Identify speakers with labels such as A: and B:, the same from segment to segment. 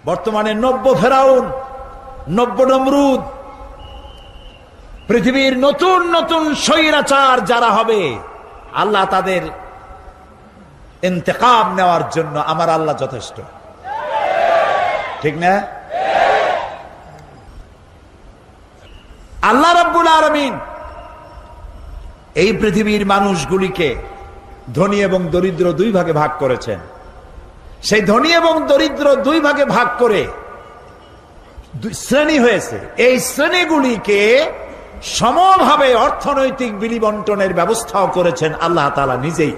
A: বর্তমানে নব্য ফেরাউন, নব্য নমরুদ, পৃথিবীর নতুন নতুন স্বৈরাচার যারা হবে, আল্লাহ তাদের ইন্তেকাম নেওয়ার জন্য আমার আল্লাহ যথেষ্ট, ঠিক না? আল্লাহ রাব্বুল আলামিন এই পৃথিবীর মানুষগুলিকে ধনী এবং দরিদ্র দুই ভাগে ভাগ করেছেন। সেই ধনী এবং দরিদ্র দুই ভাগে ভাগ করে শ্রেণী হয়েছে। এই শ্রেণীগুলিকে সমভাবে অর্থনৈতিক বিলিবন্টনের ব্যবস্থাও করেছেন আল্লাহ তাআলা নিজেই,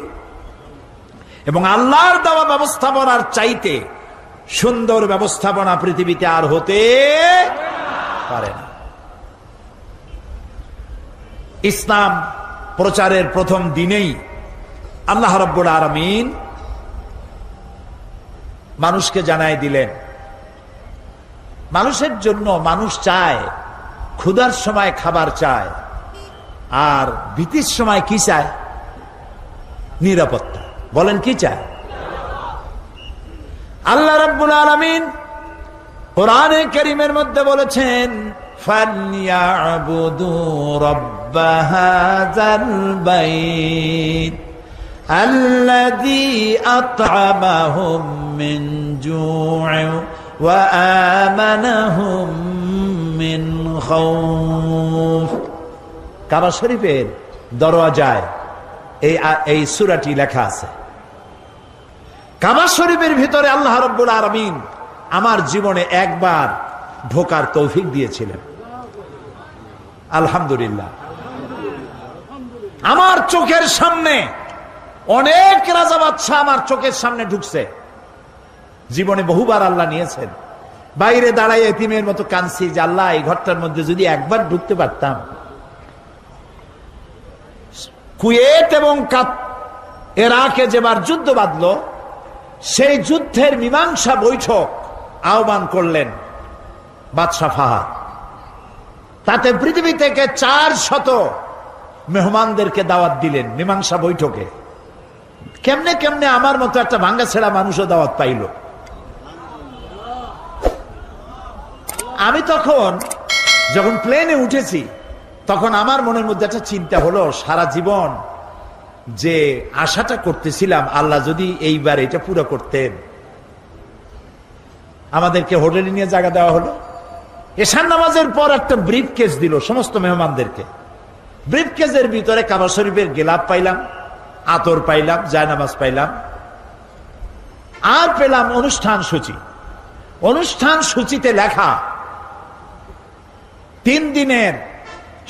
A: এবং আল্লাহর দেওয়া ব্যবস্থাপনার চাইতে সুন্দর ব্যবস্থাপনা পৃথিবীতে আর হতে পারে না। ইসলাম প্রচারের প্রথম দিনেই আল্লাহ রাব্বুল আলামিন মানুষকে জানাই দিলেন, মানুষের জন্য মানুষ চায়, ক্ষুধার সময় খাবার চায়, আর ভীতির সময় কি চায়? নিরাপত্তা। বলেন কি চায়? আল্লাহ রাব্বুল আলামিন কোরআনে কারীমের মধ্যে বলেছেন, ফালইয়াবুদু রাব্ব হাযাল বাইত আল্লাযী আত'আমাহুম মিন জু'in ওয়া আমানাহুম মিন খাউফ। কাবা শরীফের দরওয়াজায় এই সূরাটি লেখা আছে। কাবা শরীফের ভিতরে আল্লাহ রাব্বুল আলামিন আমার জীবনে একবার ঢোকার তৌফিক দিয়েছিলেন, আলহামদুলিল্লাহ। আমার চোখের সামনে অনেক রাজা বাদশা আমার চোখের সামনে ঢুকছে। জীবনে বহুবার আল্লাহ নিয়েছেন। বাইরে দাঁড়ায় এতিমের মতো কাঁদছি যে আল্লাহ, এই ঘরটার মধ্যে যদি একবার ঢুকতে পারতাম। কুয়েত এবং ইরাকে যেবার যুদ্ধ বাঁধল, সেই যুদ্ধের মীমাংসা বৈঠক আহ্বান করলেন বাদশা ফাহাদ। তাতে পৃথিবী থেকে 400 মেহমানদেরকে দাওয়াত দিলেন মীমাংসা বৈঠকে। কেমনে কেমনে আমার মতো একটা ভাঙ্গা ছেড়া মানুষও দাওয়াত পাইল। আমি তখন যখন প্লেনে উঠেছি, তখন আমার মনের মধ্যে একটা চিন্তা হলো, সারা জীবন যে আশাটা করতেছিলাম, আল্লাহ যদি এইবার এটা পুরো করতেন। আমাদেরকে হোটেলে নিয়ে জায়গা দেওয়া হলো। এশার নামাজের পর একটা ব্রিফ কেস দিল সমস্ত মেহমানদেরকে। ব্রিফ কেসের ভিতরে কাবা শরীফের গেলাপ পাইলাম, আতর পাইলাম, জায়নামাজ পাইলাম, আর পেলাম অনুষ্ঠান সূচি। অনুষ্ঠান সূচিতে লেখা 3 দিনের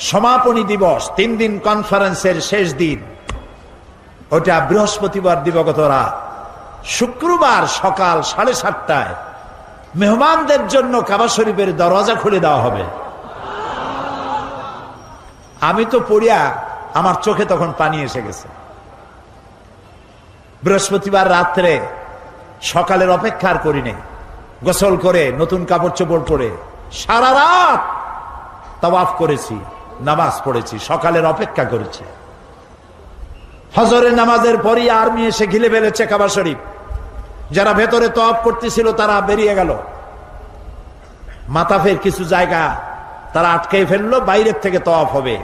A: সমাপনী দিবস, 3 দিন কনফারেন্সের শেষ দিন, ওটা বৃহস্পতিবার দিবাগত রাত। শুক্রবার সকাল 7:30টায় মেহমানদের জন্য কাবা শরীফের দরজা খুলে দেওয়া হবে। আমি তো পড়িয়া আমার চোখে তখন পানি এসে গেছে। বৃহস্পতিবার রাত্রে সকালের অপেক্ষার করি নেই, গোসল করে নতুন কাপড় চোপড় পরে সারা রাত তাওয়াফ করেছি, নামাজ পড়েছি, সকালের অপেক্ষা করেছি। ফজরের নামাজের পরই আর্মি এসে ঘিরে ফেলেছে কাবা শরীফ। যারা ভেতরে তাওয়াফ করতেছিল তারা বেরিয়ে গেল। মাতাফের কিছু জায়গা তারা আটকে ফেললো, বাইরের থেকে তাওয়াফ হবে।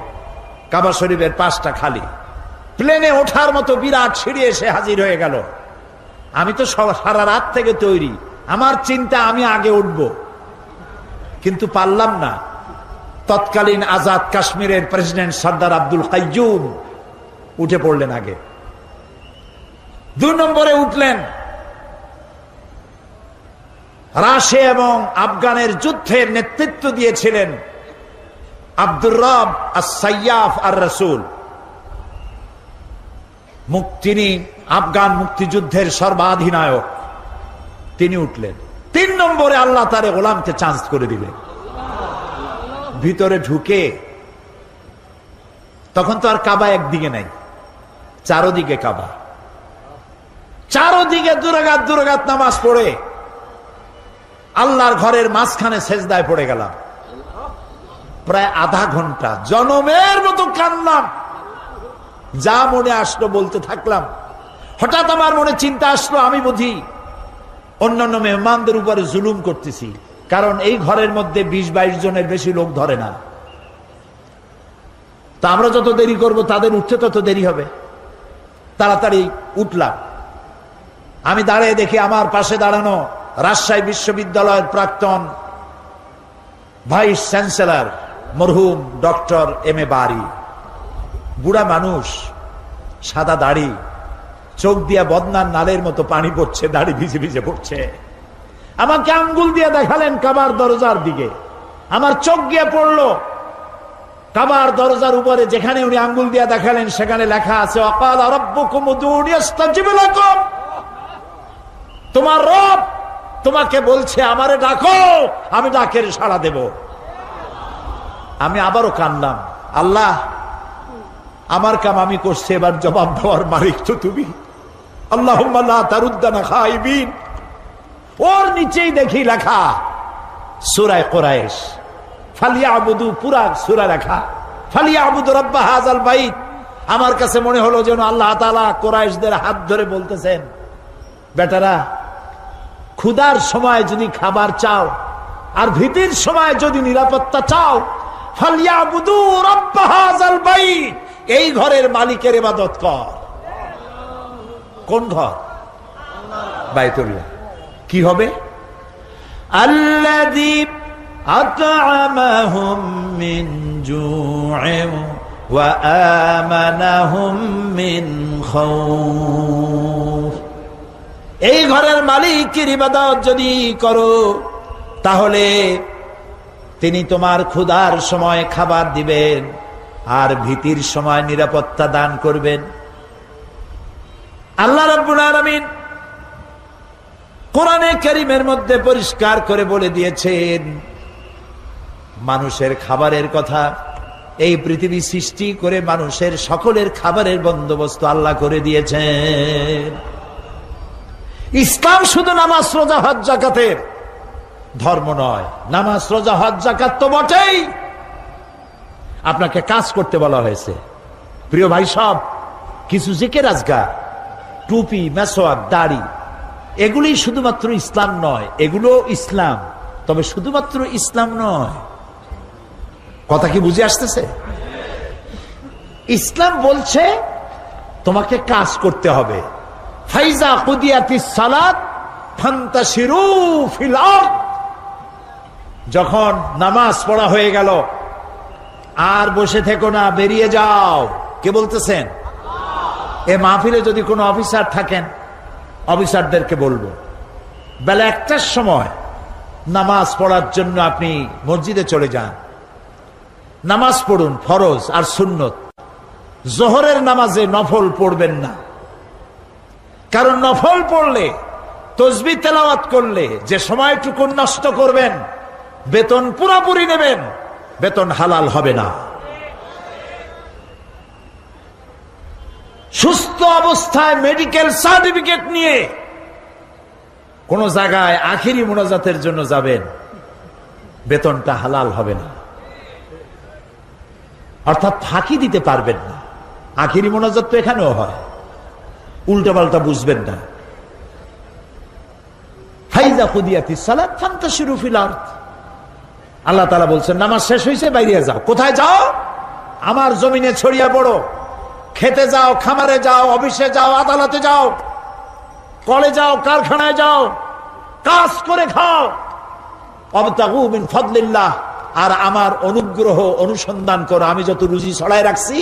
A: কাবা শরীফের পাশটা খালি। প্লেনে ওঠার মতো বিরাট সিঁড়ি এসে হাজির হয়ে গেল। আমি তো সারা রাত থেকে তৈরি, আমার চিন্তা আমি আগে উঠব, কিন্তু পারলাম না। তৎকালীন আজাদ কাশ্মীরের প্রেসিডেন্ট সর্দার আব্দুল কাইয়ুম উঠে পড়লেন আগে। 2 নম্বরে উঠলেন রাশিয়া এবং আফগানের যুদ্ধের নেতৃত্ব দিয়েছিলেন আব্দুর রব আস-সাইয়াফ আর-রাসূল। তিনি আফগান মুক্তিযুদ্ধের সর্বাধিনায়ক, তিনি উঠলেন। 3 নম্বরে আল্লাহ তার গোলামকে চান্স করে দিলেন। ভিতরে ঢুকে তখন তো আর কাবা একদিকে নাই, চারোদিকে কাবা। চারোদিকে দুরাগাত নামাজ পড়ে আল্লাহর ঘরের মাঝখানে সেজদায় পড়ে গেলাম। প্রায় আধা ঘন্টা জনমের মতো কাঁদলাম, যা মনে আসলো বলতে থাকলাম। হঠাৎ আমার মনে চিন্তা আসলো, আমি বুঝি অন্যান্য মেহমানদের উপরে জুলুম করতেছি, কারণ এই ঘরের মধ্যে 20-22 জনের বেশি লোক ধরে না। তা আমরা যত দেরি করব তাদের উঠতে তত দেরি হবে। তাড়াতাড়ি উঠলাম। আমি দাঁড়িয়ে দেখি আমার পাশে দাঁড়ানো রাজশাহী বিশ্ববিদ্যালয়ের প্রাক্তন ভাইস চ্যান্সেলর মরহুম ডক্টর M.A. বারী। বুড়া মানুষ, সাদা দাড়ি, চোখ দিয়া বদনার নালের মতো পানি পড়ছে, দাড়ি ভিজে ভিজে পড়ছে। আমাকে আঙ্গুল দিয়ে দেখালেন কাবার দরজার দিকে। আমার চোখ গিয়ে পড়লো কাবার দরজার উপরে, যেখানে উনি আঙ্গুল দিয়ে দেখালেন সেখানে লেখা আছে ওয়াকালা রাব্বুকুম উদউনি আস্তাজিব লাকুম। তোমার রব তোমাকে বলছে আমারে ডাকো, আমি ডাকের সাড়া দেব। আমি আবারও কানলাম, আল্লাহ আমার কাম আমি করছি, এবার জবাব দেওয়ার মালিক তো তুমি। আল্লাহুম্মা লা তারুদ্দানা খাইবিন। ওর নিচেই দেখি লেখা সূরা কুরাইশ, ফালিয়াবুদু, পুরা সূরা লেখা ফালিয়াবুদু রাব্ব হাযাল বাইত। আমার কাছে মনে হলো যেন আল্লাহ তাআলা কুরাইশদের হাত ধরে বলতেছেন, বেটারা ক্ষুধার সময় যদি খাবার চাও আর ভীতির সময় যদি নিরাপত্তা চাও, ফালিয়াবুদু রাব্ব হাযাল বাইত, এই ঘরের মালিকের ইবাদত কর। কোন ঘর? বাইতুল্লাহ। কি হবে? আল্লাযী আত'আমাহুম মিন জু'ইন ওয়া আমানাহুম মিন খাউফ। এই ঘরের মালিকের ইবাদত যদি করো তাহলে তিনি তোমার ক্ষুধার সময় খাবার দিবেন আর ভীতির সময় নিরাপত্তা দান করবেন। আল্লাহ রাব্বুল আলামিন কোরআনে কারীমের মধ্যে পরিষ্কার করে বলে দিয়েছেন মানুষের খাবারের কথা। এই পৃথিবী সৃষ্টি করে মানুষের সকলের খাবারের বন্দোবস্ত আল্লাহ করে দিয়েছেন। ইসলাম শুধু নামাজ রোজা হজ যাকাতের ধর্ম নয়। নামাজ রোজা হজ যাকাত তো বটেই, আপনাকে কাজ করতে বলা হয়েছে। প্রিয় ভাই সব, কিছু জিকির আজকার, টুপি, মেসওয়াক, দাড়ি, এগুলি শুধুমাত্র ইসলাম নয়। এগুলো ইসলাম, তবে শুধুমাত্র ইসলাম নয়। কথা কি বুঝে আসতেছে? ইসলাম বলছে তোমাকে কাজ করতে হবে। ফাইজা কুদিয়াতিস সালাত ফান্তাশিরু ফিল আরদ। যখন নামাজ পড়া হয়ে গেল আর বসে থেকো না, বেরিয়ে যাও। কে বলতেছেন? এ মাহফিলে যদি কোনো অফিসার থাকেন, অফিসারদেরকে বলবো বেলা 1টার সময় নামাজ পড়ার জন্য আপনি মসজিদে চলে যান, নামাজ পড়ুন, ফরজ আর সুন্নত। জোহরের নামাজে নফল পড়বেন না, কারণ নফল পড়লে, তসবিহ তেলাওয়াত করলে যে সময়টুকু নষ্ট করবেন, বেতন পুরোপুরি নেবেন, বেতন হালাল হবে না। সুস্থ অবস্থায় মেডিকেল সার্টিফিকেট নিয়ে কোন জায়গায় আখিরি মুনাজাতের জন্য যাবেন, বেতনটা হালাল হবে না। অর্থাৎ ফাঁকি দিতে পারবেন না। আখিরি মুনাজাত তো এখানেও হয়, উল্টা পাল্টা বুঝবেন না। ফাইজা কুদিয়াতিস সালাত ফান্তাশিরু ফিল আরদ। আল্লাহ তাআলা বলছেন নামাজ শেষ হয়েছে, বাইরে যাও। কোথায় যাও? আমার জমিনে ছড়িয়ে পড়ো। খেতে যাও, খামারে যাও, অফিসে যাও, আদালতে যাও, কলে যাও, কারখানায় যাও, কাজ করে খাও। ওয়াবতাগু মিন ফাদলিল্লাহ, আর আমার অনুগ্রহ অনুসন্ধান করো। আমি যত রুজি ছড়ায় রাখছি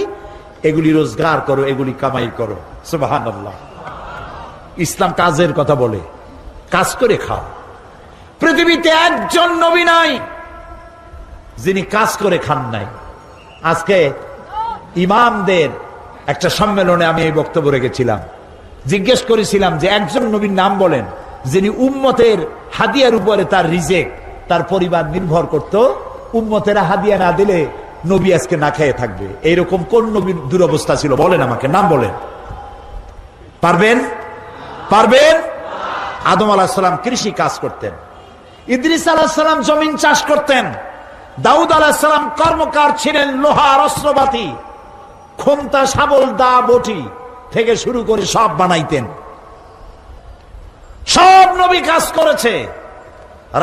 A: এগুলি রোজগার করো, এগুলি কামাই করো। সুবহানাল্লাহ। ইসলাম কাজের কথা বলে, কাজ করে খাও। পৃথিবীতে একজন নবী নাই যিনি কাজ করে খান নাই। আজকে ইমামদের একটা সম্মেলনে আমি এই বক্তব্য রেখেছিলাম। জিজ্ঞেস করেছিলাম যে একজন নবীর নাম বলেন যিনি উম্মতের হাদিয়ার উপরে তার রিজেক, তার পরিবার নির্ভর করত। উম্মতেরা হাদিয়া না দিলে নবী আজকে না খেয়ে থাকবে। এইরকম কোন নবীর দুরবস্থা ছিল? বলেন আমাকে, নাম বলেন। পারবেন? পারবেন? আদম আলাইহিস সালাম কৃষি কাজ করতেন, ইদ্রিস আলাইহিস সালাম জমিন চাষ করতেন, দাউদ আলাইহিস সালাম কর্মকার ছিলেন, লোহার অস্ত্রপাতি, খোমতা, শাবল, দা, বটি থেকে শুরু করে সব বানাইতেন। সব নবী কাজ করেছে।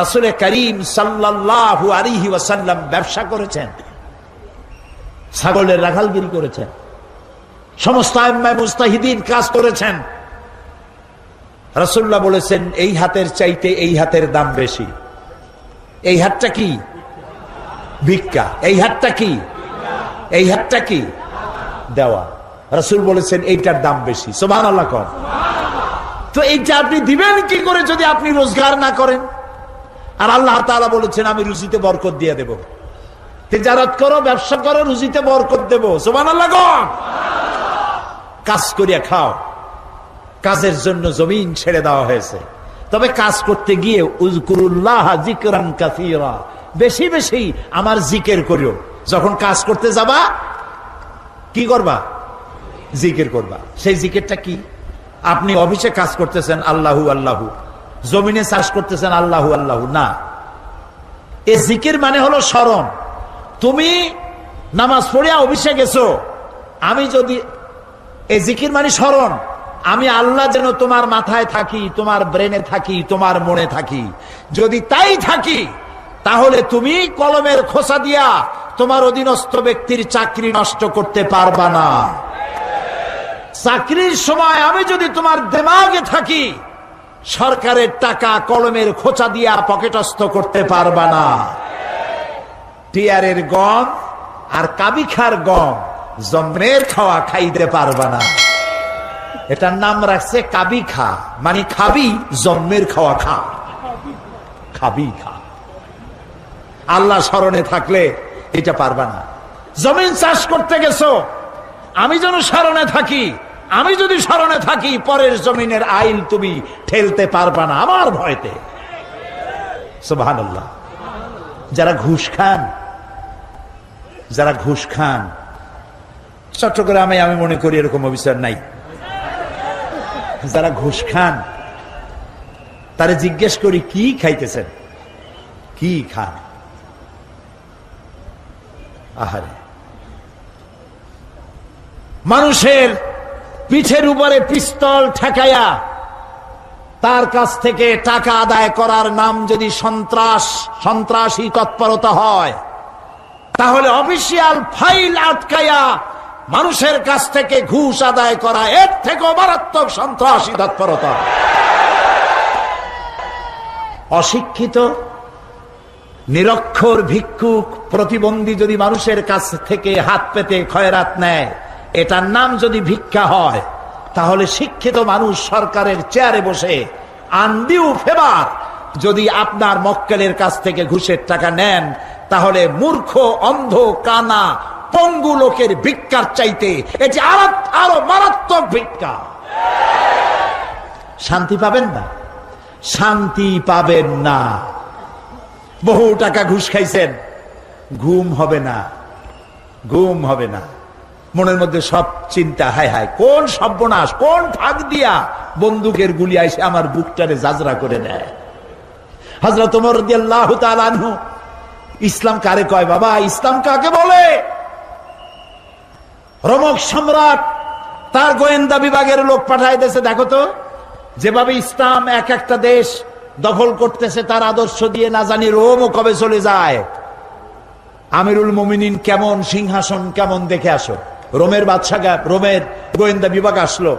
A: রাসূল করিম সাল্লাল্লাহু আলাইহি ওয়াসাল্লাম ব্যবসা করেছেন, ছাগলের রাখালগিরি করেছেন, সমস্ত আইম্মায়ে মুজতাহিদিন কাজ করেছেন। রাসূলুল্লাহ বলেছেন এই হাতের চাইতে এই হাতের দাম বেশি। এই হাতটা কি? ভিক্ষা। এই হাতটা কি? এই হাতটা কি? দেওয়া। রাসূল বলেছেন এইটার দাম বেশি। সুবহানাল্লাহ কোন। তো এইটা আপনি দিবেন কি করে যদি আপনি রোজগার না করেন? আর আল্লাহ তাআলা বলেছেন আমি রুজিতে বরকত দিয়ে দেব। তিজারত করো, ব্যবসা করো, রুজিতে বরকত দেব। সুবহানাল্লাহ কোন। কাজ করিয়া খাও। কাজের জন্য জমিন ছেড়ে দেওয়া হয়েছে, তবে কাজ করতে গিয়ে উযকুরুল্লাহ যিকরান কাসীরা, বেশি বেশি আমার জিকির করিও। যখন কাজ করতে যাবা কি করবা? জিকির করবা। সেই জিকিরটা কি? আপনি অফিসে কাজ করতেছেন আল্লাহু আল্লাহু, জমিনে চাষ করতেছেন আল্লাহু আল্লাহু না। এই জিকির মানে হলো স্মরণ। তুমি নামাজ পড়িয়া অফিসে গেছো, আমি যদি এই জিকির মানে স্মরণ, আমি আল্লাহ যেন তোমার মাথায় থাকি, তোমার ব্রেনে থাকি, তোমার মনে থাকি। যদি তাই থাকি তাহলে তুমি কলমের খোসা দিয়া তোমার অধীনস্থ ব্যক্তির চাকরি নষ্ট করতে পারবা না। চাকরির সময় আমি যদি তোমার দিমাগে থাকি, সরকারের টাকা কলমের খোঁচা দিয়া পকেটস্থ করতে পারবা না। টিয়ারের গম আর কাবিখার গম জন্মের খাওয়া খাইতে পারবা না। এটার নাম রাখছে কাবি খা, মানে খাবি জন্মের খাওয়া খা, খাবি খা। আল্লাহ স্মরণে থাকলে এটা পারবা না। জমিন চাষ করতে গেছো, আমি যেন স্মরণে থাকি, আমি যদি স্মরণে থাকি পরের জমিনের আইল তুমি ঠেলতে পারবা না আমার ভয়তে। সুবহানাল্লাহ। যারা ঘুষ খান, যারা ঘুষ খান, চট্টগ্রামে আমি মনে করি এরকম অফিসার নাই। যারা ঘুষ খান তারা জিজ্ঞেস করি কি খাইতেছেন, কি খান? আহারে, মানুষের পিঠের উপরে পিস্তল ঠেকাইয়া তার কাছ থেকে টাকা আদায় করার নাম যদি সন্ত্রাসী তৎপরতা হয়, তাহলে অফিসিয়াল ফাইল আটকাইয়া মানুষের কাছ থেকে ঘুষ আদায় করা এর থেকে মারাত্মক সন্ত্রাসী তৎপরতা। অশিক্ষিত নিরক্ষর ভিক্ষুক প্রতিবন্ধী যদি মানুষের কাছ থেকে হাত পেতে খয়রাত নেয়, এটার নাম যদি ভিক্ষা হয়, তাহলে শিক্ষিত মানুষ সরকারের চেয়ারে বসে আনডিউ ফেভার যদি আপনার মক্কেলের কাছ থেকে ঘুষের টাকা নেন, তাহলে মূর্খ, অন্ধ, কানা, পঙ্গু লোকের ভিক্ষার চাইতে এটি আরো মারাত্মক ভিক্ষা। শান্তি পাবেন না, শান্তি পাবেন না। বহু টাকা ঘুষ খাইছেন, ঘুম হবে না, ঘুম হবে না। মনের মধ্যে সব চিন্তা, হায় হায় কোন সর্বনাশ, কোন ফাঁক দিয়া বন্দুকের গুলি আইসে আমার বুকটারে জাজরা করে দেয়। হযরত ওমর রাদিয়াল্লাহু তাআলা আনহু, ইসলাম কারে কয় বাবা, ইসলাম কাকে বলে? রোমক সম্রাট তার গোয়েন্দা বিভাগের লোক পাঠায় দিয়েছে, দেখো তো যেভাবে ইসলাম এক একটা দেশ দখল করতেছে, তার আদর্শ দিয়ে না জানি রোমও কবে চলে যায়। আমিরুল মুমিনিন কেমন, সিংহাসন কেমন, দেখে আসো। রোমের বাদশা, রোমের গোয়েন্দা বিভাগ আসলো,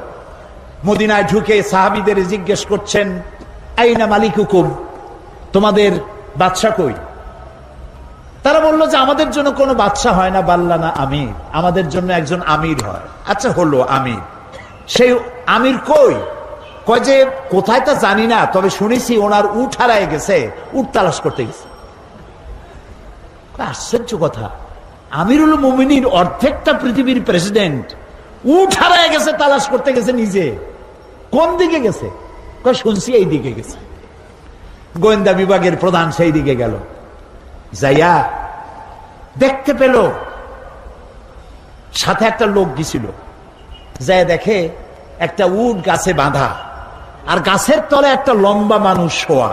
A: মদিনায় ঢুকে সাহাবীদের জিজ্ঞেস করছেন, আইনা মালিকুকুম, তোমাদের বাদশা কই? তারা বললো যে আমাদের জন্য কোনো বাদশা হয় না, বাল্লানা আমির, আমাদের জন্য একজন আমির হয়। আচ্ছা হলো আমির, সেই আমির কই? কয় যে কোথায় তা জানি না, তবে শুনেছি ওনার উট হারায় গেছে, উট তালাশ করতে গেছে। আশ্চর্য কথা, আমিরুল মুমিনিন অর্ধেকটা পৃথিবীর প্রেসিডেন্ট, উট হারায় গেছে, তালাশ করতে গেছে নিজে। কোন দিকে গেছে? কয় শুনছি এই দিকে গেছে। গোয়েন্দা বিভাগের প্রধান সেই দিকে গেল, যাইয়া দেখতে পেল সাথে একটা লোক গেছিল, যাই দেখে একটা উট গাছে বাঁধা, আর গাছের তলে একটা লম্বা মানুষ শোয়া।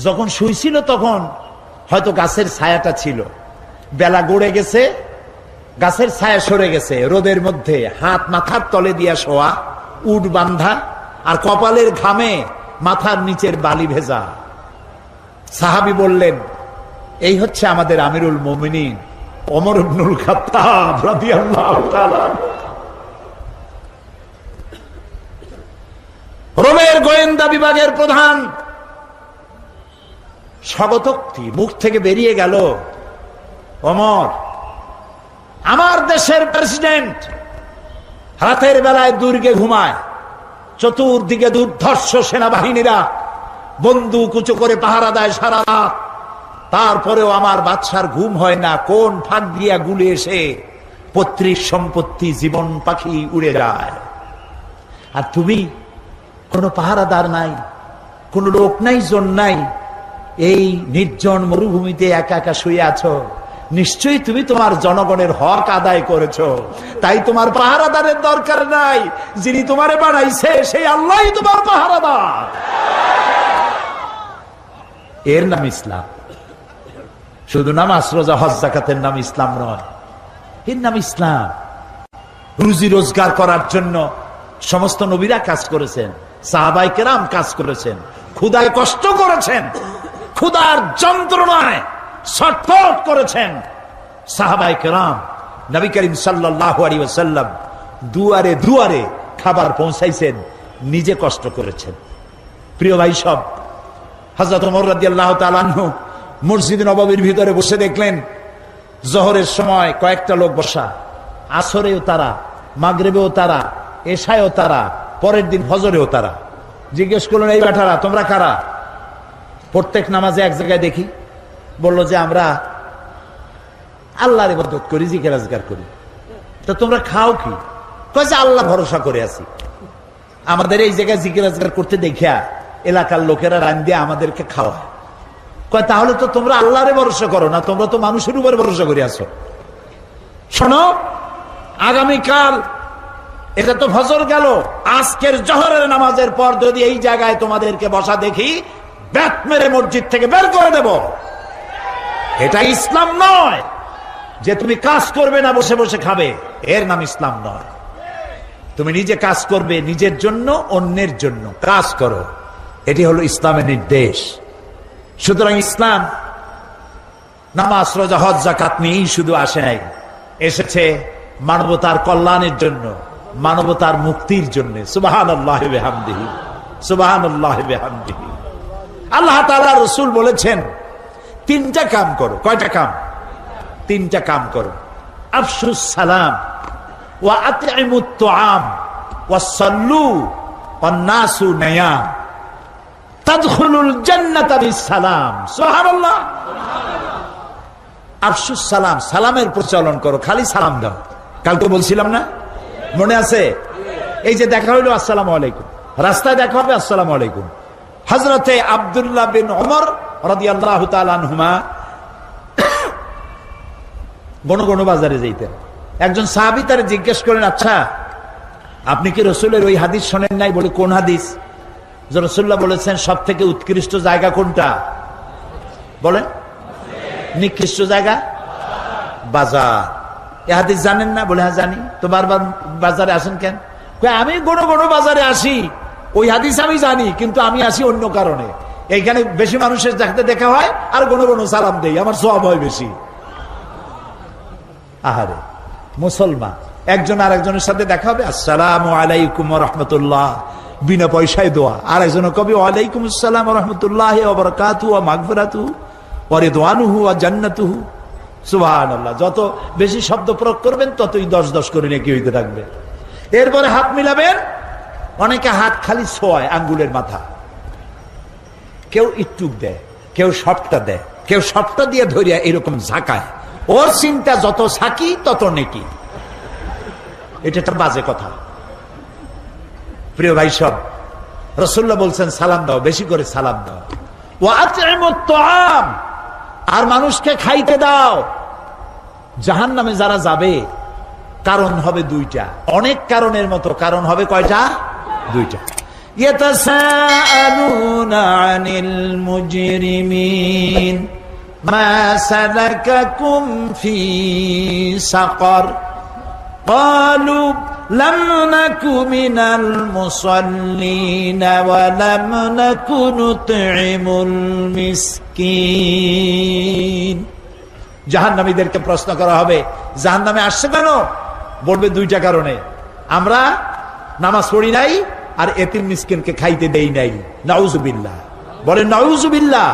A: যখন শুইছিল তখন হয়তো গাছের ছায়াটা ছিল, বেলা গড়ে গেছে, গাছের ছায়া সরে গেছে, রোদের মধ্যে হাত মাথার তলে দিয়া শোয়া, উট বান্ধা, আর কপালের ঘামে মাথার নিচের বালি ভেজা। সাহাবী বললেন, এই হচ্ছে আমাদের আমিরুল মুমিনিন ওমর ইবনুল খাত্তাব রাদিয়াল্লাহু তাআলা। রোমের গোয়েন্দা বিভাগের প্রধান স্বগতোক্তি মুখ থেকে বেরিয়ে গেল, ওমর, আমার দেশের প্রেসিডেন্ট রাতের বেলায় দুর্গে ঘুমায়, চতুর্দিকে দুর্ধর্ষ সেনাবাহিনীরা বন্দুক উঁচু করে পাহারা দেয় সারা রাত, তারপরেও আমার বাদশার ঘুম হয় না। কোন ফাঁক দিয়া গুলি এসে পৈতৃক সম্পত্তি জীবন পাখি উড়ে যায়, আর তুমি কোনো পাহারাদার নাই, কোনো লোক নাই, জন নাই, এই নির্জন মরুভূমিতে একা একা শুয়ে আছো। নিশ্চয়ই তুমি তোমার জনগণের হক আদায় করেছো, তাই তোমার পাহারাদারের দরকার নাই। যিনি তোমারে বানাইছে সেই আল্লাহই তোমার পাহারাদার। এর নাম ইসলাম। শুধু নামাজ রোজা হজ যাকাতের নাম ইসলাম নয়, এর নাম ইসলাম। রুজি রোজগার করার জন্য সমস্ত নবীরা কাজ করেছেন, সাহাবায়ে কেরাম কাজ করেছেন, ক্ষুধায় কষ্ট করেছেন, ক্ষুধার যন্ত্রণায় ছটফট করেছেন সাহাবায়ে কেরাম। নবী করিম সাল্লাল্লাহু আলাইহি ওয়াসাল্লাম দুয়ারে দুয়ারে খাবার পৌঁছাইছেন, নিজে কষ্ট করেছেন। প্রিয় ভাই সব, হযরত ওমর রাদিয়াল্লাহু তাআলা আনহু মসজিদ নববীর ভিতরে বসে দেখলেন জোহরের সময় কয়েকটা লোক বসা, আসরেও তারা, মাগরিবেও তারা, এশায়ও তারা, পরের দিন ফজরেও তারা। জিজ্ঞেস করলেন, এই বেটারা তোমরা কারা? প্রত্যেক নামাজে এক জায়গায় দেখি। বলল যে আমরা আল্লাহর ইবাদত করি, জিকির আজকার করি। তো তোমরা খাও কি? কয় যে আল্লাহ ভরসা করে আছি, আমাদের এই জায়গায় জিকির আজকার করতে দেখিয়া এলাকার লোকেরা রান দিয়ে আমাদেরকে খাওয়ায়। কয় তাহলে তো তোমরা আল্লাহরে ভরসা করো না, তোমরা তো মানুষের উপর ভরসা করে আছো। শোনো, আগামীকাল এটা তো ফজর গেল, আজকের জোহরের নামাজের পর যদি এই জায়গায় তোমাদেরকে বসা দেখি, ব্যাট মেরে মসজিদ থেকে বের করে দেব। এটা ইসলাম নয় যে তুমি কাজ করবে না, বসে বসে খাবে, এর নাম ইসলাম নয়। তুমি নিজে কাজ করবে, নিজের জন্য, অন্যের জন্য কাজ করো, এটি হলো ইসলামের নির্দেশ। সুতরাং ইসলাম নামাজ রোজা হজ যাকাত নিয়েই শুধু আসে নাই, এসেছে মানবতার কল্যাণের জন্য, মানবতার মুক্তির জন্য। সুবহানাল্লাহি ওয়া বিহামদিহি, সুবহানাল্লাহি ওয়া বিহামদিহি। আল্লাহ তাআলা রাসূল বলেছেন তিনটা কাম করো। কয়টা কাম? তিনটা কাম করো। আফশুস সালাম ওয়া আতইমুত তুআম ওয়া সাল্লু ওয়ান নাসু নিয়াম তাদখুলুল জান্নাতা বিসসালাম। সুবহানাল্লাহ। আফশুস সালাম, সালামের প্রচলন করো, খালি সালাম দাও। কালকে বলছিলাম না, মনে আছে? এই যে দেখা হইলো আসসালামু আলাইকুম, রাস্তায় দেখা হবে আসসালামু আলাইকুম। হযরতে আব্দুল্লাহ বিন ওমর রাদিয়াল্লাহু তাআলা আনহুমা গণ বাজারে যাইতেন। একজন সাহাবী তারে জিজ্ঞেস করেন, আচ্ছা আপনি কি রাসূলের ওই হাদিস শোনেন নাই? বলে কোন হাদিস? যে রাসূলুল্লাহ বলেছেন সব থেকে উৎকৃষ্ট জায়গা কোনটা? বলেন। নিকৃষ্ট জায়গা বাজার। এই হাদিস জানেন না? বলে হ্যাঁ জানি। তো বারবার বাজারে আসেন কেন? আমি গণ বাজারে আসি, ওই হাদিস আমি জানি, কিন্তু আমি আসি অন্য কারণে। এইখানে বেশি মানুষের সাথে দেখা হয় আর গণ সালাম দেই, আমার সওয়াব হয় বেশি। আহারে মুসলমান, একজন আর একজনের সাথে দেখা হবে আসসালামু আলাইকুম ওয়া রাহমাতুল্লাহ, বিনা পয়সায় দোয়া। আর একজন কবি ওয়ালাইকুম আসসালাম ওয়া রাহমাতুল্লাহি ওয়া বারাকাতুহু ওয়া মাগফিরাতুহু ওয়া রিদওয়ানুহু ওয়া জান্নাতুহু। সুবহানাল্লাহ। যত বেশি শব্দ প্রয়োগ করবেন ততই 10 করে নেকি হইতে থাকবে। এরপরে হাত মিলাবেন। অনেকে হাত খালি ছোঁয় আঙ্গুলের মাথা, কেউ ইটুক দেয়, কেউ সবটা দেয়, কেউ সবটা দিয়ে ধরিয়া এরকম ঝাঁকায়। ওর চিন্তা যত ছাকি তত নেকি। এটা একটা বাজে কথা। প্রিয় ভাই সব, রাসূলুল্লাহ বলছেন সালাম দাও, বেশি করে সালাম দাও। ওয়া আতইমুত তুআম, আর মানুষকে খাইতে দাও। জাহান্নামে যারা যাবে কারণ হবে দুইটা, অনেক কারণের মতো কারণ হবে কয়টা? দুইটা। ইয়াতাসাআলুনা আনিল মুজরিমিন মা সালাকাকুম ফি সাকার। ক্বালু লাম নাকু মিনাল মুসাল্লিন ওয়া লাম নাকু নুতঈমুল মিসকিন। জাহান্নামীদেরকে প্রশ্ন করা হবে, জাহান্নামে আসছে কেন? বলবে দুইটা কারণে, আমরা নামাজ পড়ি নাই আর এতিম মিসকিনকে খাইতে দেই নাই। নাউজুবিল্লাহ, বলেন নাউজুবিল্লাহ।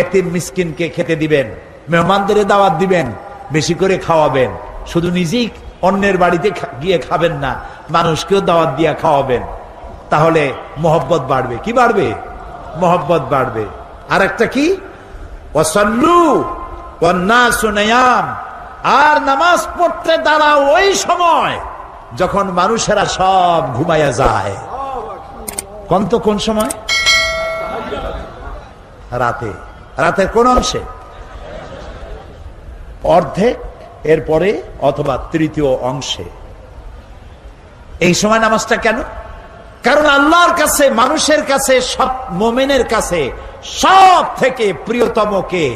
A: এতিম মিসকিনকে খেতে দিবেন, মেহমানদের দাওয়াত দিবেন, বেশি করে খাওয়াবেন, শুধু নিজেই অন্যের বাড়িতে গিয়ে খাবেন না, মানুষকেও দাওয়াত দিয়া খাওয়াবেন, তাহলে মহব্বত বাড়বে। কি বাড়বে? মহব্বত বাড়বে। আর একটা কি? ওয়াসাল্লু ওয়ান্নাসু নিয়াম। আর নামাজ পড়তে দাঁড়াও ওই সময় যখন মানুষেরা সব ঘুমাইয়া যায়। কোন সময়? রাতে। রাতের কোন অংশে? অর্ধেক, এরপরে অথবা তৃতীয় অংশে। এই সময় নামাজটা কেন? কারণ আল্লাহর কাছে, মানুষের কাছে, সব মুমিনের কাছে সব থেকে প্রিয়তম কে?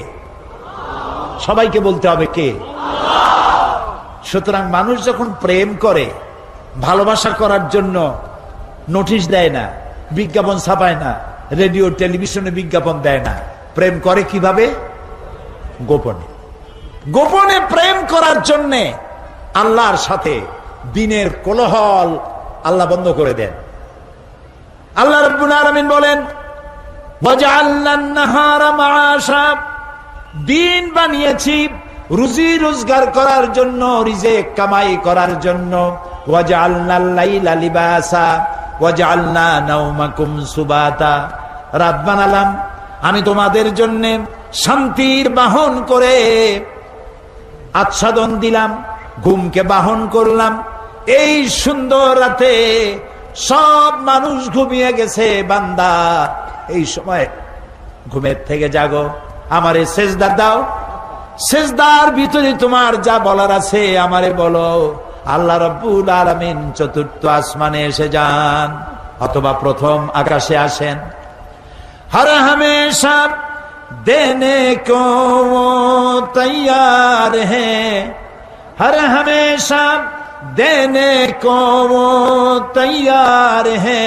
A: সবাইকে বলতে হবে কে? সুতরাং মানুষ যখন প্রেম করে, ভালোবাসা করার জন্য নোটিশ দেয় না, বিজ্ঞাপন ছাপায় না, রেডিও টেলিভিশনে বিজ্ঞাপন দেয় না, প্রেম করে কিভাবে? গোপনে। গোপনে প্রেম করার জন্য আল্লাহর সাথে দিনের কোলাহল আল্লাহ বন্ধ করে দেন। আল্লাহ রাব্বুল আলামিন বলেন, ওয়াজআলনান নাহারা মাআশা, দিন বানিয়েছি রুজি রোজগার করার জন্য, রিজিক কামাই করার জন্য। ওয়াজআলনাল লাইলা লিবাসা ওয়াজআলনা নাওমাকুম সুবাতা, রাত বানালাম আমি তোমাদের জন্য শান্তির বাহন করে, আচ্ছাদন দিলাম, ঘুমকে বাহন করলাম। এই সুন্দর রাতে সব মানুষ ঘুমিয়ে গেছে, বান্দা এই সময় ঘুমের থেকে জাগো, আমারে সেজদা দাও, সেজদার ভিতরে তোমার যা বলার আছে আমারে বলো। আল্লাহ রাব্বুল আলামিন চতুর্থ আসমানে এসে যান অথবা প্রথম আকাশে আসেন। হর হমেশা देने को वो तैयार है, हर हमेशा देने को वो तैयार है,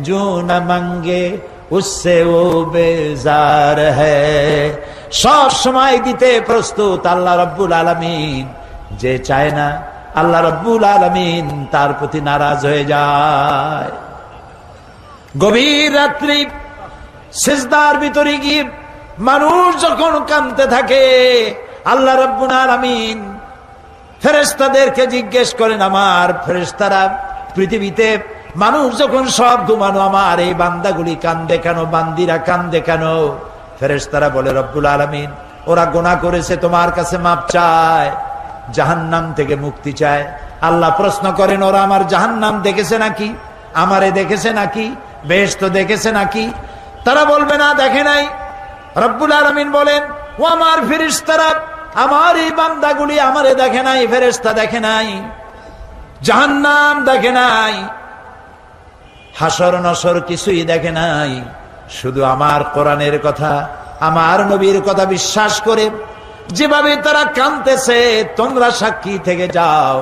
A: जो न मांगे उससे वो बेजार है। সব সময় দিতে প্রস্তুত আল্লাহ রাব্বুল আলামিন, যে চায় না আল্লাহ রাব্বুল আলামিন তার প্রতি নারাজ হয়ে যায়। গভীর রাত্রি সিজদার ভিতরে গিয়ে মানুষ যখন কাঁদতে থাকে, আল্লাহ রাব্বুল আলামিন ফেরেশতাদেরকে জিজ্ঞেস করেন, আমার ফেরেশতারা পৃথিবীতে মানুষ যখন সব ঘুমানো, আমার এই বান্দাগুলি কান্দে কেন, বান্দিরা কান্দে কেন? ফেরেশতারা বলে, রব্বুল আলামিন ওরা গুনাহ করেছে, তোমার কাছে মাপ চায়, জাহান্নাম থেকে মুক্তি চায়। আল্লাহ প্রশ্ন করেন, ওরা আমার জাহান্নাম দেখেছে নাকি, আমারে দেখেছে নাকি, বেহেশত দেখেছে নাকি? তারা বলবে না, দেখে নাই। রব্বুল আলামিন বলেন, ও আমার ফেরেশতারা, আমার এই বান্দাগুলি আমারে দেখে নাই, ফেরেশতা দেখে নাই, জাহান্নাম দেখে নাই, হাসর নসর কিছুই দেখে নাই, শুধু আমার কোরআনের কথা, আমার নবীর কথা বিশ্বাস করে যেভাবে তারা কাঁদতেছে, তোমরা সাক্ষী থেকে যাও,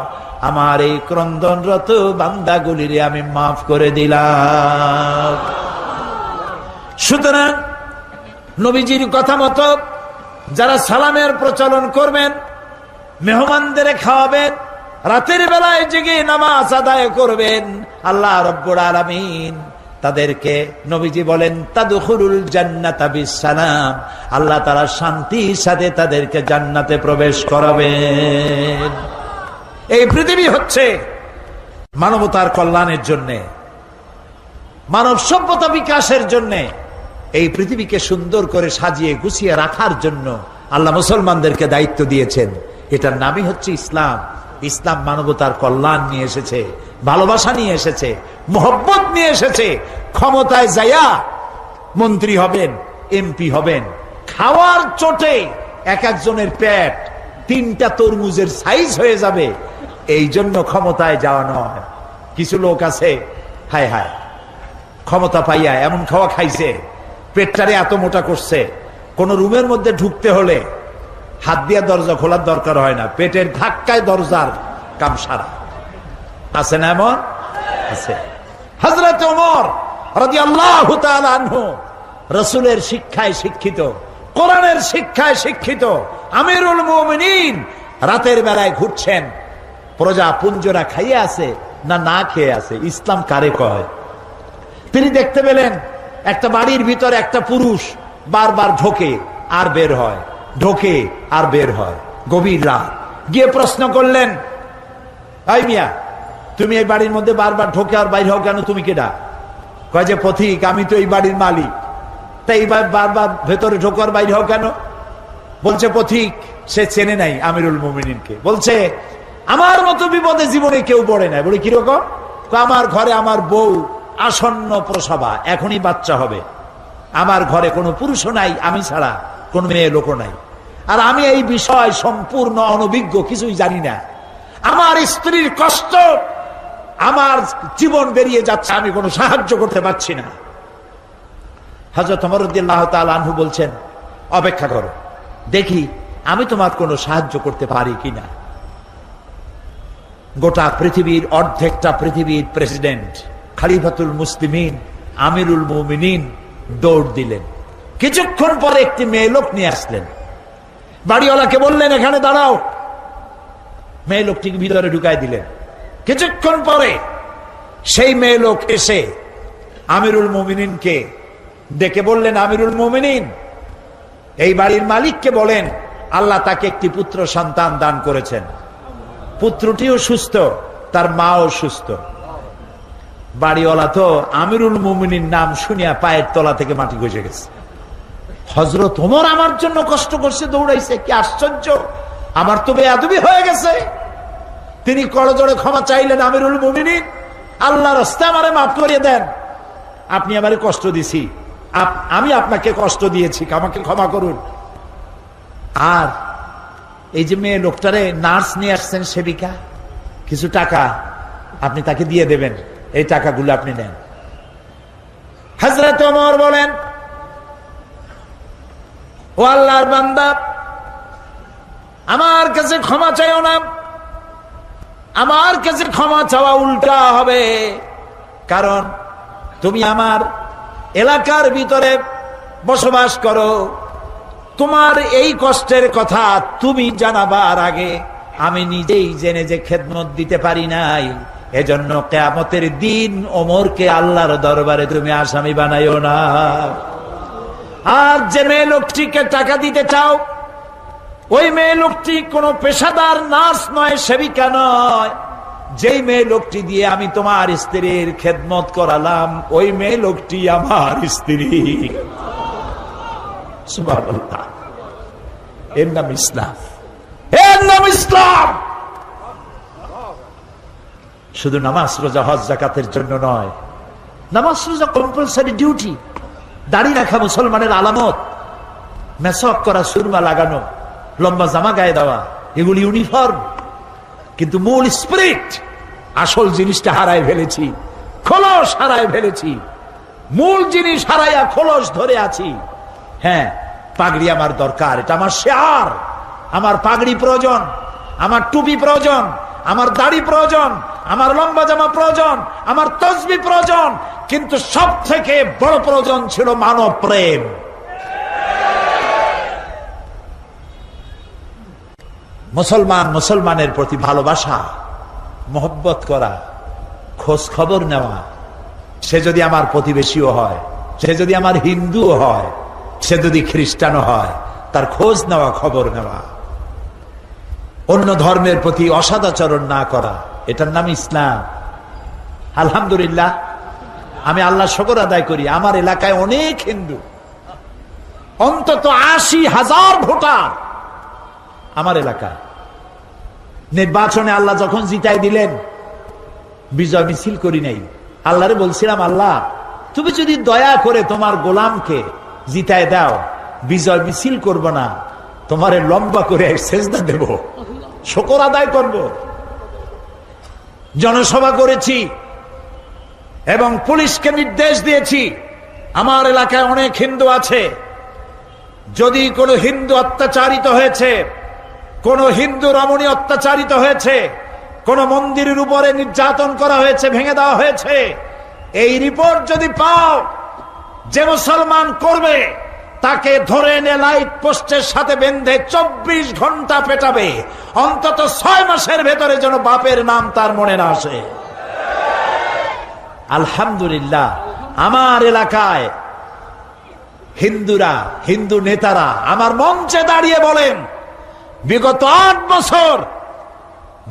A: আমার এই ক্রন্দনরত বান্দাগুলিরে আমি মাফ করে দিলাম। সুতরাং নবীজির কথা মতো যারা সালামের প্রচলন করবেন, মেহমানদের খাওয়াবেন, রাতের বেলায় জেগে নামাজ আদায় করবেন, আল্লাহ রাব্বুল আলামিন তাদেরকে, নবীজি বলেন, তাদখুলুল জান্নাতা বিসসালাম, আল্লাহ তাআলা শান্তির সাথে তাদেরকে জান্নাতে প্রবেশ করাবেন। এই পৃথিবী হচ্ছে মানবতার কল্যাণের জন্য, মানব সভ্যতা বিকাশের জন্য, এই পৃথিবীকে সুন্দর করে সাজিয়ে গুছিয়ে রাখার জন্য আল্লাহ মুসলমানদেরকে দায়িত্ব দিয়েছেন। এটার নামই হচ্ছে ইসলাম। ইসলাম মানবতার কল্যাণ নিয়ে এসেছে, ভালোবাসা নিয়ে এসেছে, মোহব্বত নিয়ে এসেছে। ক্ষমতায় যাইয়া মন্ত্রী হবেন, এমপি হবেন, খাওয়ার চোটে এক একজনের পেট 3টা তরমুজের সাইজ হয়ে যাবে, এই জন্য ক্ষমতায় যাওয়া নয়। কিছু লোক আছে, হায় হায়, ক্ষমতা পাইয়া এমন খাওয়া খাইছে, পেটটারে এত মোটা করছে, কোন রুমের মধ্যে ঢুকতে হলে হাত দিয়ে দরজা খোলার দরকার হয় না, পেটের ধাক্কায় দরজার কাম সারা। আছে না এমন? আছে। হযরত ওমর রাদিয়াল্লাহু তাআলা আনহু রাসূলের শিক্ষায় শিক্ষিত, কোরআনের শিক্ষায় শিক্ষিত আমিরুল মুমিনিন, রাতের বেলায় ঘুরছেন, প্রজা পুঞ্জরা খাইয়ে আছে না না খেয়ে আছে, ইসলাম কারে কয়। তিনি দেখতে পেলেন একটা বাড়ির ভিতরে একটা পুরুষ বারবার ঢোকে আর বের হয়, ঢোকে আর বের হয়। গভীর রাত, গিয়ে প্রশ্ন করলেন, এই মিয়া, তুমি এই বাড়ির মধ্যে বারবার ঢোকে আর বাইর হও কেন? তুমি কেডা? কয় যে পথিক, আমি তো এই বাড়ির মালিক। তাই বারবার ভেতরে ঢোকার বাইর হও কেন? বলছে পথিক সে চেনে নাই আমিরুল মুমিনিনকে। বলছে আমার মতো বিপদে জীবনে কেউ পড়ে নাই। বলে কিরকম? আমার ঘরে আমার বউ আসন্ন প্রসবা, এখনই বাচ্চা হবে, আমার ঘরে কোনো পুরুষও নাই, আমি ছাড়া কোন মেয়ে লোকও নাই, আর আমি এই বিষয় সম্পূর্ণ অনভিজ্ঞ, কিছুই জানি না। আমার স্ত্রীর কষ্ট, আমার জীবন বেরিয়ে যাচ্ছে, আমি কোনো সাহায্য করতে পারছি না। হযরত ওমর রাদিয়াল্লাহু তাআলা আনহু বলছেন, অপেক্ষা করো, দেখি আমি তোমার কোনো সাহায্য করতে পারি কিনা। গোটা পৃথিবীর অর্ধেকটা পৃথিবীর প্রেসিডেন্ট, খলিফাতুল মুসলিমিন, আমিরুল মুমিনিন দৌড় দিলেন। কিছুক্ষণ পরে একটি মেয়ে লোক নিয়ে আসলেন, বাড়িওয়ালাকে বললেন এখানে দাঁড়াও। মেয়ে লোকটিকে ভিতরে ঢুকাই দিলেন। কিছুক্ষণ পরে সেই মেয়ে লোক এসে আমিরুল মুমিনিনকে ডেকে বললেন, আমিরুল মুমিনিন, এই বাড়ির মালিককে বলেন আল্লাহ তাকে একটি পুত্র সন্তান দান করেছেন, পুত্রটিও সুস্থ, তার মাও সুস্থ। বাড়িওয়ালা তো আমিরুল মুমিনিন নাম শুনিয়া পায়ের তলা থেকে মাটি গজে গেছে। হযরত ওমর আমার জন্য কষ্ট করছে, দৌড়াইছে, কি আশ্চর্য, আমার তো বেয়াদবি হয়ে গেছে। তিনি করজোড়ে ক্ষমা চাইলেন, আমিরুল মুমিনিন, আল্লাহর রাস্তায় আমারে মাফ করে দেন, আপনি আমারে কষ্ট দিছি, আমি আপনাকে কষ্ট দিয়েছি, আমাকে ক্ষমা করুন। আর এই যে মেয়ে লোকটারে নার্স নিয়ে আসছেন, সেবিকা, কিছু টাকা আপনি তাকে দিয়ে দেবেন, এই টাকাগুলো আপনি নেন। হযরত ওমর বলেন, ও আল্লাহর বান্দা, আমার কাছে ক্ষমা চাইও না, আমার কাছে ক্ষমা চাওয়া উল্টা হবে, কারণ তুমি আমার এলাকার ভিতরে বসবাস করো, তোমার এই কষ্টের কথা তুমি জানাবার আগে আমি নিজেই জেনে যে খেদমত দিতে পারি নাই, এজন্য কিয়ামতের দিন ওমরকে আল্লাহর দরবারে তুমি আসামি বানাইও না। আর যে মেয়ে লোকটিকে টাকা দিতে চাও, ওই মেয়ে লোকটি কোনো পেশাদার নার্স নয়, সেবিকা নয়। যেই মেয়ে লোকটি দিয়ে আমি তোমার স্ত্রীর খেদমত করালাম, ওই মেয়ে লোকটি আমার স্ত্রী। সুবহানাল্লাহ। এর নাম ইসলাম, এর নাম ইসলাম। শুধু নামাজ রোজা হজ যাকাতের জন্য নয়, নামাজ রোজা কম্পালসারি ডিউটি, দাড়ি রাখা মুসলমানের আলামত, মেসওয়াক করা, সুরমা লাগানো, লম্বা জামা গায়ে দেওয়া, এগুলি ইউনিফর্ম। কিন্তু মূল স্পিরিট, আসল জিনিসটা হারায় ফেলেছি, খোলস হারায় ফেলেছি, মূল জিনিস হারাইয়া খোলস ধরে আছি। হ্যাঁ, পাগড়ি আমার দরকার, এটা আমার শেয়ার, আমার পাগড়ি প্রয়োজন, আমার টুপি প্রয়োজন, আমার দাড়ি প্রয়োজন, আমার লম্বা জামা প্রয়োজন, আমার তসবি প্রয়োজন, কিন্তু সব থেকে বড় প্রয়োজন ছিল মানব প্রেম। মুসলমান মুসলমানের প্রতি ভালোবাসা, মহব্বত করা, খোঁজ খবর নেওয়া। সে যদি আমার প্রতিবেশীও হয়, সে যদি আমার হিন্দুও হয়, সে যদি খ্রিস্টানও হয়, তার খোঁজ নেওয়া, খবর নেওয়া। অন্য ধর্মের প্রতি অসদাচরণ না করা, এটার নাম ইসলাম। আলহামদুলিল্লাহ, আমি আল্লাহ শুকর আদায় করি, আমার এলাকায় অনেক হিন্দু, অন্তত ৮০,০০০ ভোটার আমার এলাকায়। নির্বাচনে আল্লাহ যখন জিতাই দিলেন, বিজয় মিছিল করি নাই, আল্লাহরে বলছিলাম, আল্লাহ তুমি যদি দয়া করে তোমার গোলামকে জিতায় দাও, বিজয় মিছিল করব না, তোমারে লম্বা করে সেজদা দেব, শুকর আদায় করব। জনসভা করেছি এবং পুলিশকে নির্দেশ দিয়েছি, আমার এলাকায় অনেক হিন্দু আছে, যদি কোনো হিন্দু অত্যাচারিত হয়েছে, কোন হিন্দু রমণী অত্যাচারিত হয়েছে, কোন মন্দিরের উপরে নির্যাতন করা হয়েছে, ভেঙে দেওয়া হয়েছে, এই রিপোর্ট যদি পাও, যে মুসলমান করবে তাকে ধরে এনে লাইট পোস্টের সাথে বেঁধে 24 ঘন্টা পেটাবে, অন্তত 6 মাসের ভেতরে যেন বাপের নাম তার মনে না আসে। আলহামদুলিল্লাহ, আমার এলাকায় হিন্দুরা, হিন্দু নেতারা আমার মঞ্চে দাঁড়িয়ে বলেন, বিগত 8 বছর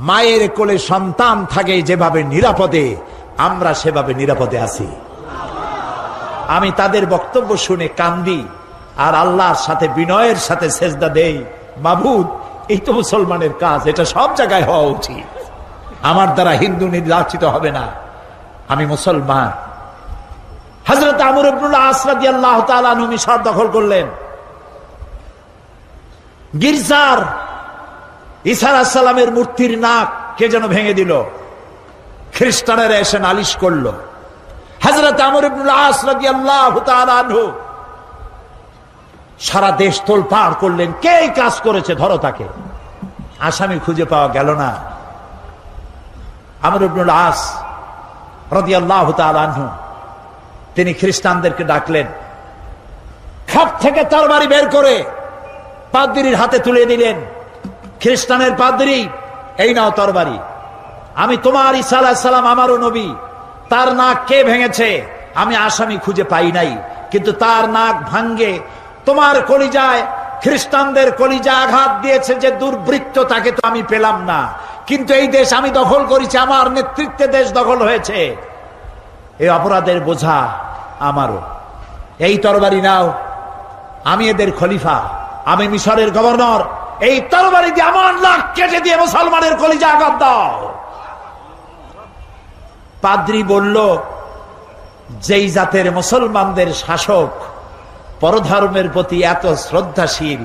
A: মায়ের কোলে সন্তান থাকে যেভাবে নিরাপদে, আমরা সেভাবে নিরাপদে আছি। আমি তাদের বক্তব্য শুনে কান্দি আর আল্লাহর সাথে বিনয়ের সাথে সেজদা দেই, মাবুদ, এই তো মুসলমানের কাজ, এটা সব জায়গায় হওয়া উচিত। আমার দ্বারা হিন্দু নির্যাতিত হবে না, আমি মুসলমান। হযরত আমর ইবনুল আস রাদিয়াল্লাহু তাআলা আনহু মিশর দখল করলেন। গির্জার ঈসা আলাইহিস সালামের মূর্তির নাক কে যেন ভেঙে দিল, খ্রিস্টানেরা এসে নালিশ করলো। হযরত আমর ইবনুল আস রাদিয়াল্লাহু তাআলা আনহু সারা দেশ তোলপাড় করলেন, কে এই কাজ করেছে, ধরো তাকে। আসামি খুঁজে পাওয়া গেল না। আমর ইবনুল আস রাদিয়াল্লাহু তাআলা আনহু তিনি খ্রিস্টানদেরকে ডাকলেন, খাপ থেকে তরবারি বের করে পাদ্রীর হাতে তুলে দিলেন। খ্রিস্টানের পাদ্রী, এই নাও তরবারি, আমি তোমার ঈসা আলাইহিস সালাম আমারও নবী, তার নাক কে ভেঙেছে আমি আসামি খুঁজে পাই নাই, কিন্তু তার নাক ভাঙ্গে তোমার কলিজায়, খ্রিস্টানদের কলিজা আঘাত দিয়েছে যে দুর্বৃত্ত, তাকে তো আমি পেলাম না, কিন্তু এই দেশ আমি দখল করেছি, আমার নেতৃত্বে দেশ দখল হয়েছে, এই অপরাধের বোঝা আমারও। এই তরবারি নাও, আমি এদের খলিফা, আমি মিশরের গভর্নর, এই তরবারি দিয়ে আমার নাক কেটে দিয়ে মুসলমানের কলিজা আঘাত দাও। পাদ্রী বলল, যেই জাতের মুসলমানদের শাসক পরধর্মের প্রতি এত শ্রদ্ধাশীল,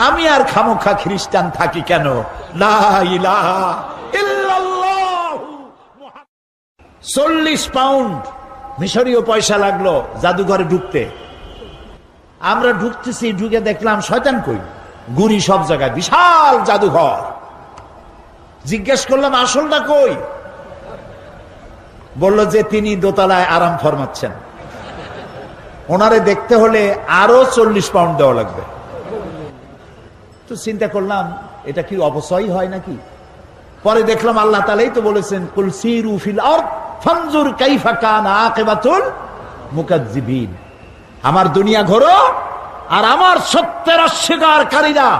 A: আমি আর খামোখা খ্রিস্টান থাকি কেন? লা ইলাহা ইল্লাল্লাহ। 40 পাউন্ড মিশরীয় পয়সা লাগলো জাদুঘরে ঢুকতে। আমরা ঢুকতেছি, ঢুকে দেখলাম শয়তান কই, গুড়ি সব জায়গায়, বিশাল জাদুঘর। জিজ্ঞেস করলাম আসলটা কই? বলল যে তিনি দোতলায় আরাম ফরমাচ্ছেন, ওনারে দেখতে হলে আরো 40 পাউন্ড দেওয়া লাগবে। তো চিন্তা করলাম এটা কি অপচয় হয় নাকি? পরে দেখলাম আল্লাহ তাআলাই তো বলেছেন, কুল সিরু ফিল আরদ ফানজুর কাইফা কানা আকিবাতুল মুকাজ্জিবিন। আমার দুনিয়া ঘোরো আর আমার সত্যের অস্বীকারীরা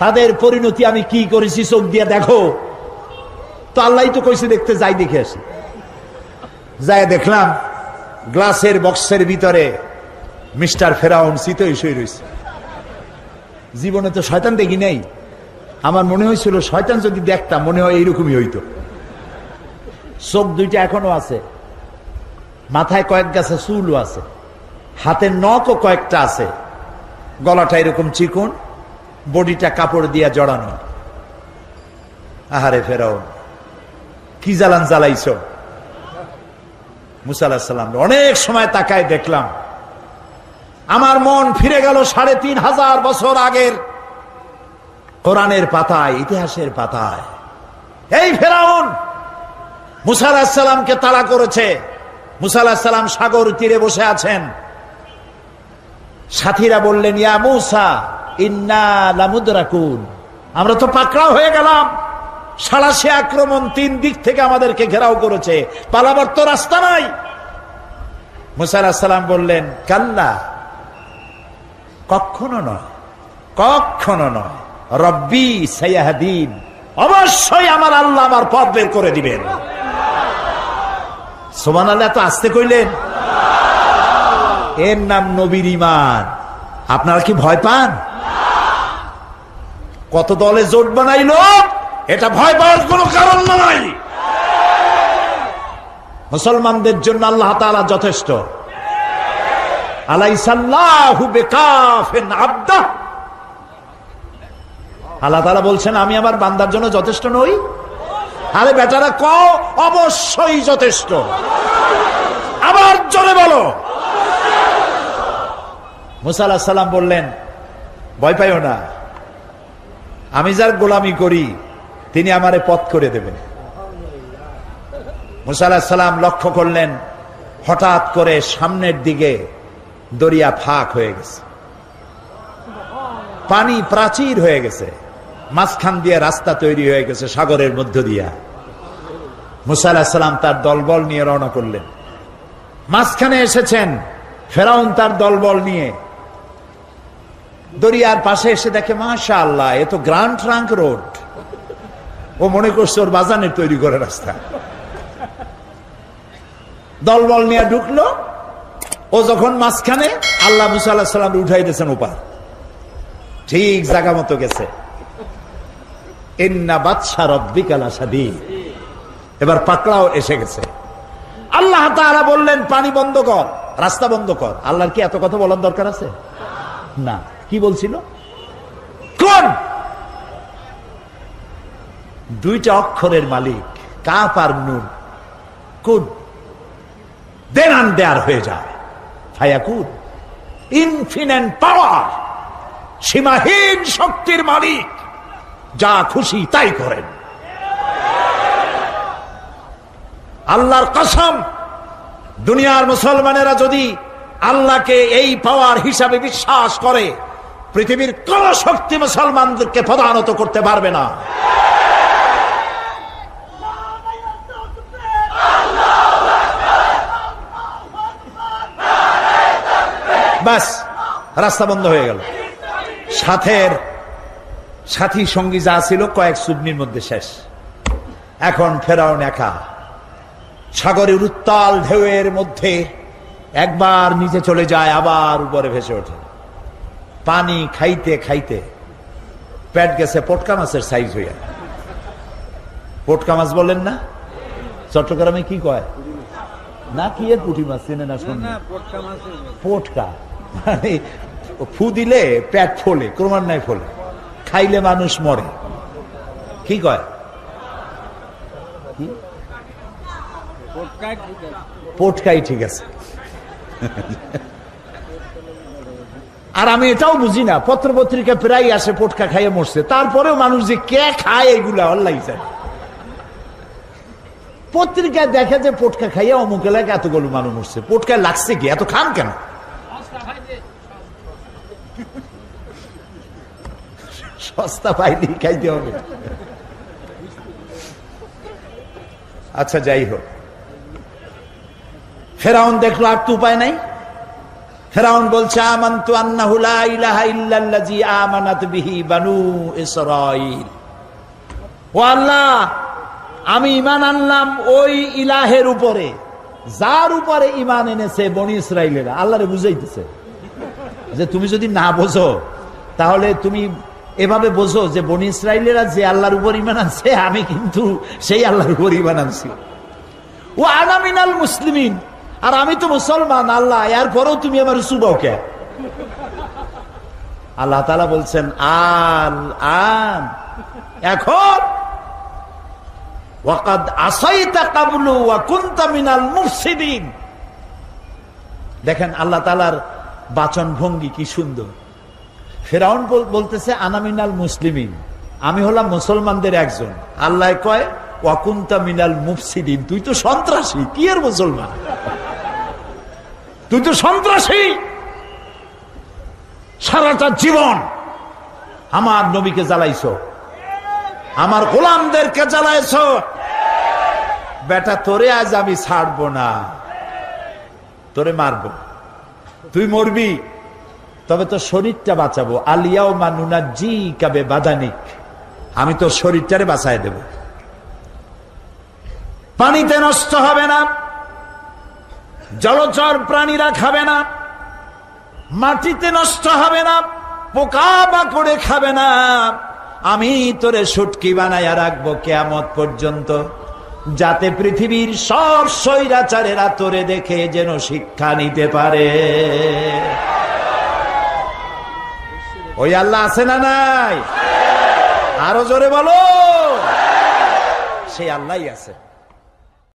A: তাদের পরিণতি আমি কি করেছি চোখ দিয়ে দেখো। তো আল্লাহই তো কইছে দেখতে যাই, দেখে আসি। যাই দেখলাম গ্লাসের বক্সের ভিতরে মিস্টার ফেরাউন চিতই শুয়ে রয়েছে। জীবনে তো শয়তান দেখি নাই, আমার মনে হয়েছিল শয়তান যদি দেখতাম মনে হয় এইরকমই হইতো। চোখ দুইটা এখনো আছে, মাথায় কয়েক গাছে চুলও আছে, হাতের নখও কয়েকটা আছে, গলাটা এরকম চিকন, বডিটা কাপড় দিয়া জড়ানো। আহারে ফেরাউন, কি জ্বালান জ্বালাইছ। মুসা আলাইহিস সালাম অনেক সময় তাকায় দেখলাম, আমার মন ফিরে গেল 3500 বছর আগের কোরআনের পাতায়, ইতিহাসের পাতায়। এই ফেরাউন মুসা আলাইহিস সালামকে তাড়া করেছে। মুসা আলাইহিস সালাম সাগর তীরে বসে আছেন। সাথীরা বললেন, ইয়া মুসা ইন্না লামুদরাকুন, আমরা তো পাকড়াও হয়ে গেলাম, সাড়াশি আক্রমণ 3 দিক থেকে আমাদেরকে ঘেরাও করেছে, পালাবার তো রাস্তা নাই। মুসা আলাইহিস সালাম বললেন, কাল্লা, কখনো নয়, কখনো নয়, রব্বি সাইয়াহদিন, অবশ্যই আমার আল্লাহ আমার পথ বের করে দিবেন। সুবহানাল্লাহ, তো আসতে কইলেন, এর নাম নবীর ঈমান। আপনারা কি ভয় পান? কত দলে জোট বানাইলো, এটা ভয় পাওয়ার কোন কারণ নাই। মুসলমানদের জন্য আল্লাহ তাআলা যথেষ্ট। আলাইসাল্লাহু বিকাফিন আবদা, আল্লাহ তাআলা বলছেন আমি আমার বান্দার জন্য যথেষ্ট নই? আরে বেটারা কও, অবশ্যই যথেষ্ট। আবার জোরে বলো। মুসা আলাইহিস সালাম বললেন, ভয় পাইও না, আমি যার গোলামি করি তিনি আমারে পথ করে দেবেন। মুসা আলাইহিস সালাম লক্ষ্য করলেন হঠাৎ করে সামনের দিকে দরিয়া ফাঁক হয়ে গেছে, পানি প্রাচীর হয়ে গেছে, মাঝখান দিয়ে রাস্তা তৈরি হয়ে গেছে সাগরের মধ্য দিয়া। মুসা আলাইহিস সালাম তার দলবল নিয়ে রওনা করলেন। মাঝখানে এসেছেন ফেরাউন তার দলবল নিয়ে। দরিয়ার পাশে এসে দেখে মাশাআল্লাহ, এ তো গ্র্যান্ড ট্রাঙ্ক রোড। ও মনে করছে ওর বাজানের তৈরি করে রাস্তা। দলবল নিয়ে ঢুকলো। ও যখন মাঝখানে, আল্লাহ মুসা আলাইহিস সালাম উঠাই দিয়েছেন ওপার, ঠিক জায়গা মতো গেছে। ইন্না বাতশা রাব্বিকা লাশাদীদ, এবার পাকড়াও এসে গেছে। আল্লাহ তাআলা বললেন পানি বন্ধ কর, রাস্তা বন্ধ কর। আল্লাহর কি এত কথা বলার দরকার আছে? না। কি বলছিল? কোন দুইটা অক্ষরের মালিক, কাফ আর নুন। কুন দেন আন দেয়ার হয়ে যায়, ফায়াকুন। ইনফিনিট পাওয়ার, সীমাহীন শক্তির মালিক, যা খুশি তাই করেন। আল্লাহর কসম, দুনিয়ার মুসলমানেরা যদি আল্লাহকে এই পাওয়ার হিসাবে বিশ্বাস করে, পৃথিবীর কোন শক্তি মুসলমানদেরকে প্রধানত করতে পারবে না। বাস, রাস্তা বন্ধ হয়ে গেল। সাথী সঙ্গী যা ছিল কয়েক চুবনির মধ্যে শেষ। এখন ফেরাউন একা সাগরের উত্তাল ঢেউয়ের মধ্যে একবার নিচে চলে যায়, আবার উপরে ভেসে ওঠে। পানি খাইতে খাইতে পেট গেছে পটকা মাছের সাইজ হইয়া। পটকা মাছ বলেন না? চট্টগ্রামে কি কয় না, কি এর পুঁটি মাছ চেনে না? শোন, পটকা মানে ফু দিলে পেট ফোলে, ক্রমান্বয়ে ফোলে, খাইলে মানুষ মরে। কি কয়? পটকাই ঠিক আছে। আর আমি এটাও বুঝি না, পত্র পত্রিকা প্রায় আসে পটকা খাইয়ে মরছে, তারপরেও মানুষ যে কে খায় এগুলা অল্লাই যায়। পত্রিকায় দেখে যে পটকা খাইয়ে অমুক এলাকায় এতগুলো মানুষ মরছে। পটকায় লাগছে কি? এত খান কেন? সস্তা পাইলেই খাইতে হবে। আচ্ছা, যাই হোক, ফেরাউন দেখলো আর তো উপায় নাই। ফেরাউন বলছে আমানতু আন্নাহু লা ইলাহা ইল্লাল্লাযী আমানাত বিহি বানু ইসরাঈল। ও আল্লাহ, আমি ঈমান আনলাম ওই ইলাহের উপরে যার উপরে ঈমান এনেছে বনি ইসরাঈলেরা। আল্লাহরে বুঝাইতেছে যে তুমি যদি না বোঝো তাহলে তুমি এভাবে বোঝো যে বনি ইসরাঈলেরা যে আল্লাহর উপর ঈমান আনছে, আমি কিন্তু সেই আল্লাহর উপর ঈমান আনছি। ও আনা মিনাল মুসলিমিন, আর আমি তো মুসলমান। আল্লাহ, এরপরেও তুমি আমার সুবাও কে? আল্লাহ তাআলা বলছেন আল আন, এখন ওয়াকাদ আসাইতা ক্বাবলু ওয়া কুনতা মিনাল মুফসিদিন। দেখেন আল্লাহ তাআলার বাচন ভঙ্গি কি সুন্দর। ফেরাউন বলতেছে আনা মিনাল মুসলিমিন, আমি হলাম মুসলমানদের একজন। আল্লাহ কয় ওয়া কুনতা মিনাল মুফসিদিন, তুই তো সন্ত্রাসী। কি এর মুসলমান? তুই তো সন্ত্রাসী। সারাটা জীবন আমার নবীকে জ্বালাইছো, আমার গোলামদেরকে জ্বালাইছো। বেটা, তোরে আজ আমি ছাড়বো না, তোরে মারবো, তুই মরবি, তবে তোর শরীরটা বাঁচাবো। আলিয়াউমা নুনাজ্জিকা বিবাদানিক, আমি তোর শরীরটারে বাঁচায় দেব। পানিতে নষ্ট হবে না, জলচর প্রাণীরা খাবে না, মাটিতে নষ্ট হবে না, পোকা মাকড়ে খাবে না। আমি তোরে শুটকি বানাইয়া রাখবো কিয়ামত পর্যন্ত, যাতে পৃথিবীর সব স্বৈরাচারেরা তোরে দেখে যেন শিক্ষা নিতে পারে। ওই আল্লাহ আছে না নাই? আরো জোরে বলো, সেই আল্লাহই আছে।